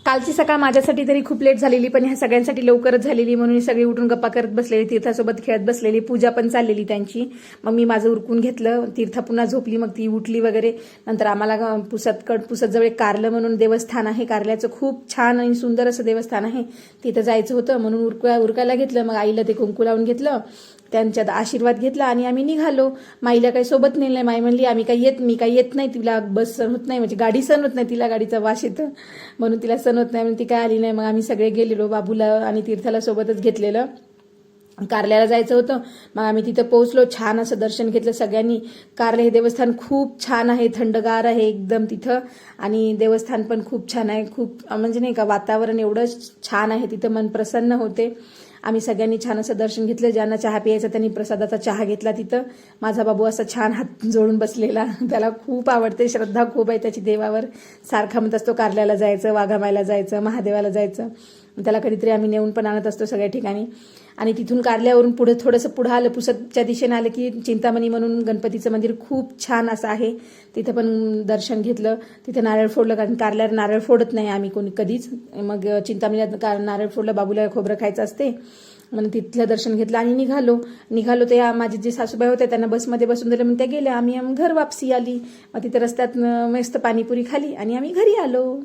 कालची सकाळ माझ्यासाठी तरी खूप लेट झालेली, पण ह्या सगळ्यांसाठी लवकरच झालेली, म्हणून सगळी उठून गप्पा करत बसलेली, तीर्थासोबत खेळत बसलेली, पूजा पण चाललेली त्यांची. मग मी माझं उरकून घेतलं, तीर्था पुन्हा झोपली, मग ती उठली वगैरे. नंतर आम्हाला पुसत जवळ कारलं म्हणून देवस्थान आहे, कारल्याचं खूप छान आणि सुंदर असं देवस्थान आहे, तिथं जायचं होतं म्हणून उरकायला घेतलं. मग आईला ते कुंकू लावून घेतलं, त्यांच्यात आशीर्वाद घेतला आणि आम्ही निघालो. माईला काही सोबत नेलं. माई म्हणली मी काही येत नाही, तिला बस सण होत नाही, म्हणजे गाडी सण होत नाही, तिला गाडीचा वास येतं म्हणून तिला सण होत नाही, म्हणून ती काय आली नाही. मग आम्ही सगळे गेलेलो, बाबूला आणि तीर्थाला सोबतच घेतलेलं. कारल्याला जायचं होतं. मग आम्ही तिथं पोहोचलो, छान असं दर्शन घेतलं सगळ्यांनी. कारले हे देवस्थान खूप छान आहे, थंडगार आहे एकदम तिथं, आणि देवस्थान पण खूप छान आहे. खूप म्हणजे नाही का, वातावरण एवढं छान आहे तिथं, मन प्रसन्न होते. आम्ही सगळ्यांनी छान असं दर्शन घेतलं. ज्यांना चहा प्यायचा त्यांनी प्रसादाचा चहा घेतला तिथं. माझा बाबू असा छान हात जोडून बसलेला, त्याला खूप आवडते, श्रद्धा खूप आहे त्याची देवावर. सारखा म्हणत असतो कारल्याला जायचं, वाघामायला जायचं, महादेवाला जायचं. त्याला कधीतरी आम्ही नेऊन पण आणत असतो सगळ्या ठिकाणी. आणि तिथून कारल्यावरून पुढे थोडंसं पुढं आलं, पुसदच्या दिशेने आलं की चिंतामणी म्हणून गणपतीचं मंदिर खूप छान असं आहे, तिथं पण दर्शन घेतलं. तिथं नारळ फोडलं, कारण कारल्यावर नारळ फोडत नाही आम्ही कोणी कधीच. मग चिंतामणीला नारळ फोडलं, बाबूला खोबरं खायचं असते म्हणून तिथलं दर्शन घेतलं आणि निघालो. ते माझे जे सासूबाई होते त्यांना बसमध्ये बसून दिलं, मग त्या गेल्या. आम्ही घर वापसी आली. मग तिथं रस्त्यात मस्त पाणीपुरी खाली आणि आम्ही घरी आलो.